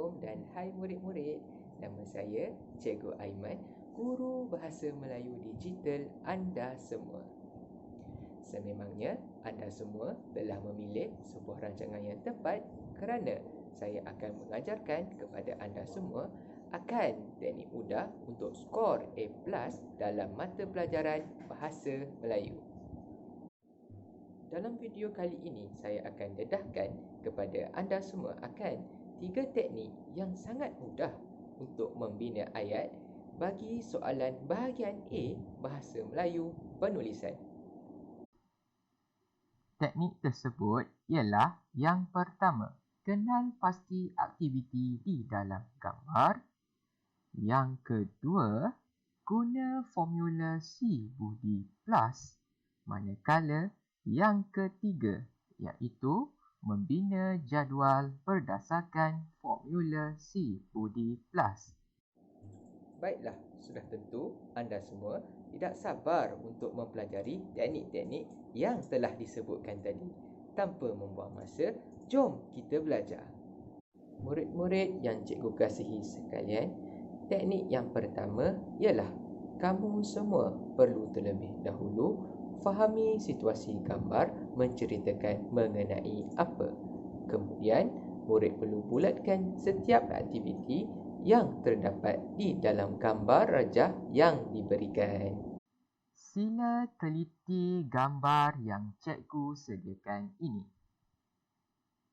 Assalamualaikum dan hai murid-murid. Nama saya Cikgu Aiman, guru Bahasa Melayu Digital anda semua. Sememangnya anda semua telah memilih sebuah rancangan yang tepat kerana saya akan mengajarkan kepada anda semua akan teknik mudah untuk skor A+ dalam mata pelajaran Bahasa Melayu. Dalam video kali ini, saya akan dedahkan kepada anda semua akan 3 teknik yang sangat mudah untuk membina ayat bagi soalan bahagian A Bahasa Melayu penulisan. Teknik tersebut ialah yang pertama, kenal pasti aktiviti di dalam gambar. Yang kedua, guna formula C budi plus. Manakala yang ketiga iaitu membina jadual berdasarkan formula C budi plus. Baiklah, sudah tentu anda semua tidak sabar untuk mempelajari teknik-teknik yang telah disebutkan tadi. Tanpa membuang masa, jom kita belajar. Murid-murid yang cikgu kasihi sekalian, teknik yang pertama ialah kamu semua perlu terlebih dahulu fahami situasi gambar menceritakan mengenai apa. Kemudian, murid perlu bulatkan setiap aktiviti yang terdapat di dalam gambar rajah yang diberikan. Sila teliti gambar yang cikgu sediakan ini.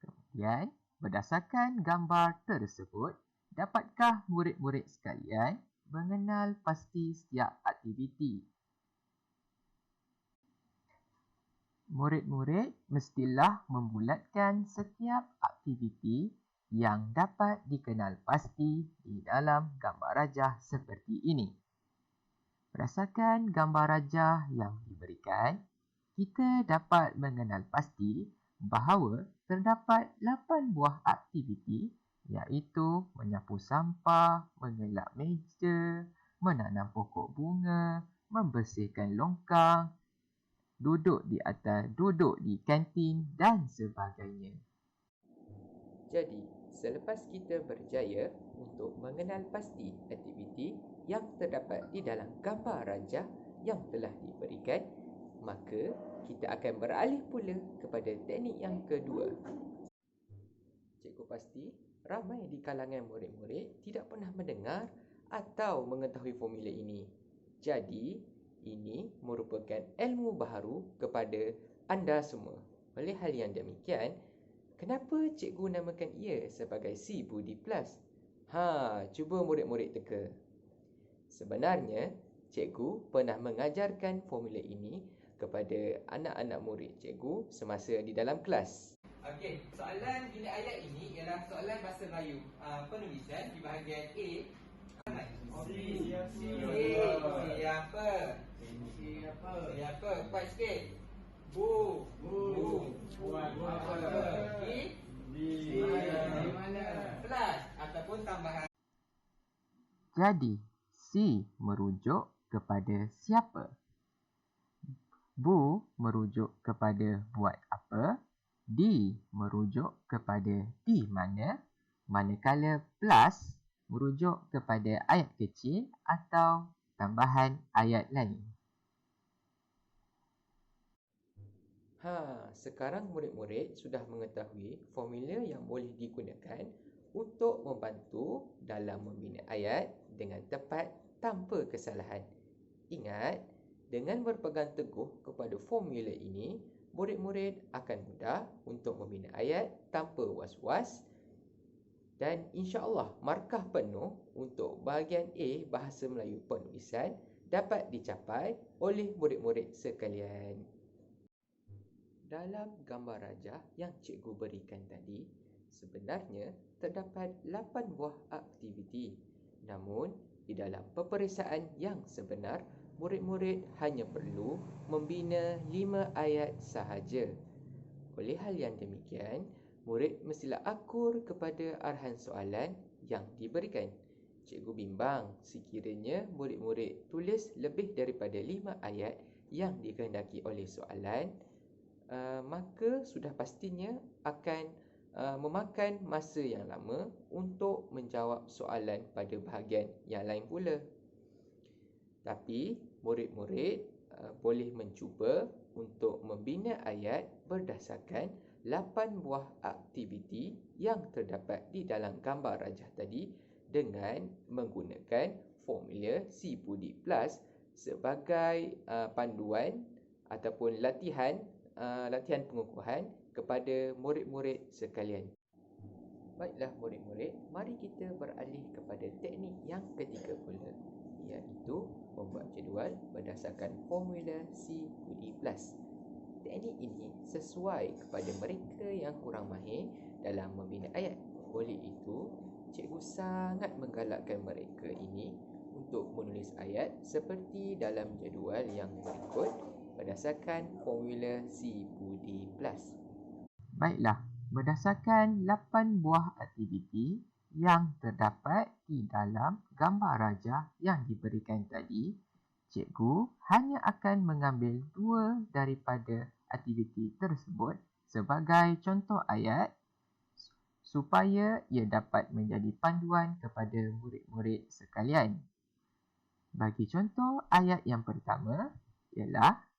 Kemudian, berdasarkan gambar tersebut, dapatkah murid-murid sekalian mengenal pasti setiap aktiviti? Murid-murid mestilah membulatkan setiap aktiviti yang dapat dikenal pasti di dalam gambar rajah seperti ini. Berdasarkan gambar rajah yang diberikan, kita dapat mengenal pasti bahawa terdapat 8 buah aktiviti iaitu menyapu sampah, mengelak meja, menanam pokok bunga, membersihkan longkang, duduk di kantin dan sebagainya. Jadi, selepas kita berjaya untuk mengenal pasti aktiviti yang terdapat di dalam gambar rajah yang telah diberikan, maka kita akan beralih pula kepada teknik yang kedua. Cikgu pasti ramai di kalangan murid-murid tidak pernah mendengar atau mengetahui formula ini. Jadi, ini merupakan ilmu baharu kepada anda semua. Oleh hal yang demikian, kenapa cikgu namakan ia sebagai C budi plus? Cuba murid-murid teka. Sebenarnya, cikgu pernah mengajarkan formula ini kepada anak-anak murid cikgu semasa di dalam kelas. Okey, soalan bina ayat ini ialah soalan bahasa Melayu penulisan di bahagian A. Siapa? Kuat sikit. Bu. Buat apa? Di mana? Plus ataupun tambahan. Jadi, C merujuk kepada siapa? Bu merujuk kepada buat apa? D merujuk kepada di mana? Manakala plus merujuk kepada ayat kecil atau tambahan ayat lain. Sekarang murid-murid sudah mengetahui formula yang boleh digunakan untuk membantu dalam membina ayat dengan tepat tanpa kesalahan. Ingat, dengan berpegang teguh kepada formula ini, murid-murid akan mudah untuk membina ayat tanpa was-was dan insya-Allah markah penuh untuk bahagian A Bahasa Melayu penulisan dapat dicapai oleh murid-murid sekalian. Dalam gambar rajah yang cikgu berikan tadi, sebenarnya terdapat 8 buah aktiviti. Namun, di dalam peperiksaan yang sebenar, murid-murid hanya perlu membina 5 ayat sahaja. Oleh hal yang demikian, murid mestilah akur kepada arahan soalan yang diberikan. Cikgu bimbang sekiranya murid-murid tulis lebih daripada 5 ayat yang dikehendaki oleh soalan, maka sudah pastinya akan memakan masa yang lama untuk menjawab soalan pada bahagian yang lain pula. Tapi murid-murid boleh mencuba untuk membina ayat berdasarkan 8 buah aktiviti yang terdapat di dalam gambar rajah tadi dengan menggunakan formula C Budi Plus sebagai panduan ataupun latihan pengukuhan kepada murid-murid sekalian. Baiklah murid-murid, mari kita beralih kepada teknik yang ketiga pula, iaitu membuat jadual berdasarkan formula C Budi Plus. Teknik ini sesuai kepada mereka yang kurang mahir dalam membina ayat. Oleh itu, cikgu sangat menggalakkan mereka ini untuk menulis ayat seperti dalam jadual yang berikut berdasarkan formula C Budi Plus. Baiklah, berdasarkan 8 buah aktiviti yang terdapat di dalam gambar rajah yang diberikan tadi, cikgu hanya akan mengambil 2 daripada aktiviti tersebut sebagai contoh ayat supaya ia dapat menjadi panduan kepada murid-murid sekalian. Bagi contoh ayat yang pertama ialah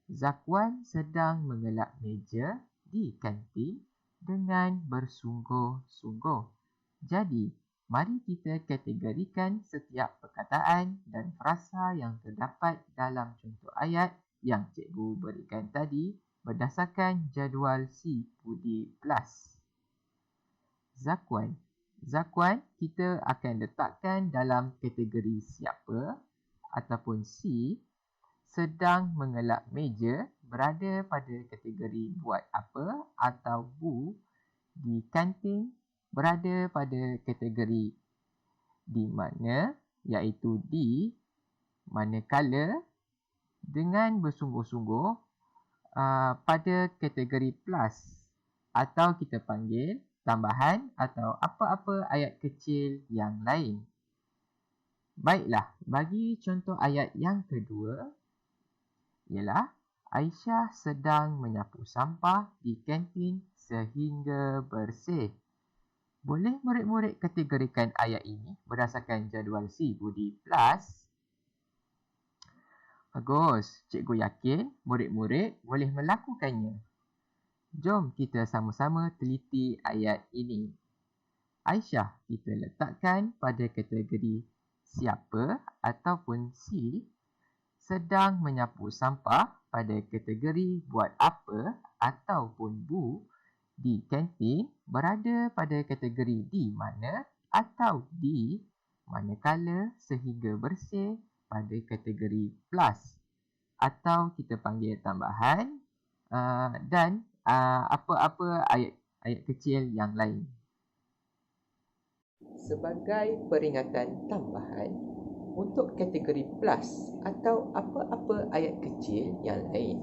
Zakwan sedang mengelak meja di kantin dengan bersungguh-sungguh. Jadi, mari kita kategorikan setiap perkataan dan frasa yang terdapat dalam contoh ayat yang cikgu berikan tadi berdasarkan jadual C Budi Plus. Zakwan kita akan letakkan dalam kategori siapa ataupun C. Sedang mengelak meja berada pada kategori buat apa atau bu. Di kantin berada pada kategori di mana, iaitu di, manakala, dengan bersungguh-sungguh pada kategori plus atau kita panggil tambahan atau apa-apa ayat kecil yang lain. Baiklah, bagi contoh ayat yang kedua ialah Aisyah sedang menyapu sampah di kantin sehingga bersih. Boleh murid-murid kategorikan ayat ini berdasarkan jadual C Budi Plus? Bagus, cikgu yakin murid-murid boleh melakukannya. Jom kita sama-sama teliti ayat ini. Aisyah kita letakkan pada kategori siapa ataupun C. Sedang menyapu sampah pada kategori buat apa ataupun bu. Di kantin berada pada kategori di mana atau di, manakala, sehingga bersih pada kategori plus atau kita panggil tambahan dan apa-apa ayat kecil yang lain. Sebagai peringatan tambahan, untuk kategori plus atau apa-apa ayat kecil yang lain,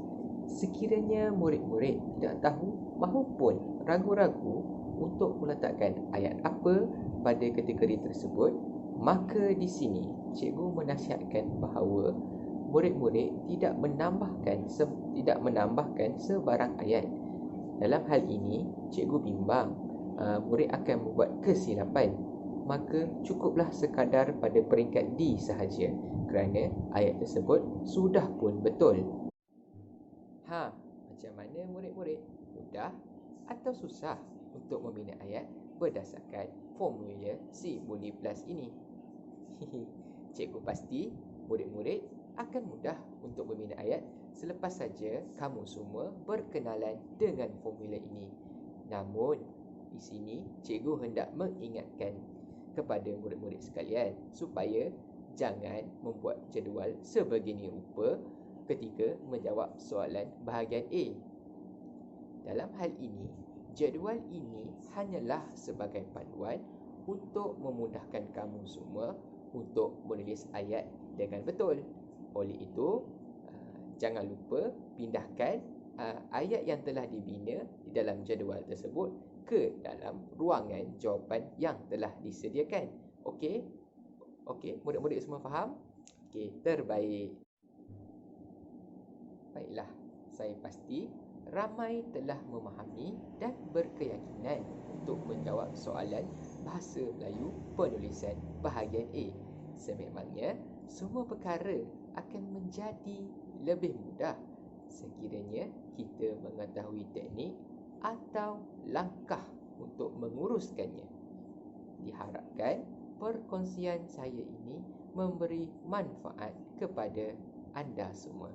sekiranya murid-murid tidak tahu maupun ragu-ragu untuk meletakkan ayat apa pada kategori tersebut, maka di sini cikgu menasihatkan bahawa murid-murid tidak menambahkan sebarang ayat. Dalam hal ini, cikgu bimbang murid akan membuat kesilapan. Maka cukuplah sekadar pada peringkat D sahaja kerana ayat tersebut sudah pun betul. Macam mana murid-murid? Mudah atau susah untuk membina ayat berdasarkan formula C Budi Plus ini? Cikgu pasti murid-murid akan mudah untuk membina ayat selepas saja kamu semua berkenalan dengan formula ini. Namun, di sini cikgu hendak mengingatkan kepada murid-murid sekalian supaya jangan membuat jadual sebegini rupa ketika menjawab soalan bahagian A. Dalam hal ini, jadual ini hanyalah sebagai panduan untuk memudahkan kamu semua untuk menulis ayat dengan betul. Oleh itu, jangan lupa pindahkan ayat yang telah dibina di dalam jadual tersebut ke dalam ruangan jawapan yang telah disediakan. Okey, murid-murid semua faham? Okey, terbaik. Baiklah, saya pasti ramai telah memahami dan berkeyakinan untuk menjawab soalan bahasa Melayu penulisan bahagian A. Sememangnya, semua perkara akan menjadi lebih mudah sekiranya kita mengetahui teknik atau langkah untuk menguruskannya. Diharapkan perkongsian saya ini memberi manfaat kepada anda semua.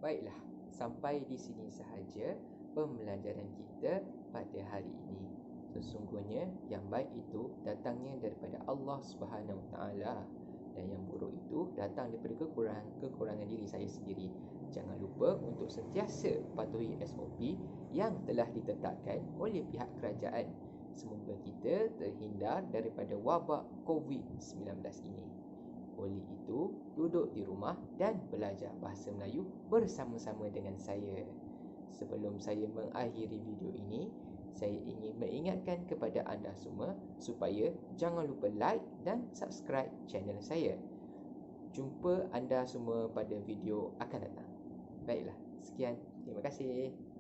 Baiklah, sampai di sini sahaja pembelajaran kita pada hari ini. Sesungguhnya yang baik itu datangnya daripada Allah Subhanahu Wa Taala dan yang buruk itu datang daripada kekurangan diri saya sendiri. Jangan lupa untuk sentiasa patuhi SOP yang telah ditetapkan oleh pihak kerajaan. Semoga kita terhindar daripada wabak COVID-19 ini. Oleh itu, duduk di rumah dan belajar bahasa Melayu bersama-sama dengan saya. Sebelum saya mengakhiri video ini, saya ingin mengingatkan kepada anda semua supaya jangan lupa like dan subscribe channel saya. Jumpa anda semua pada video akan datang. Baiklah, sekian. Terima kasih.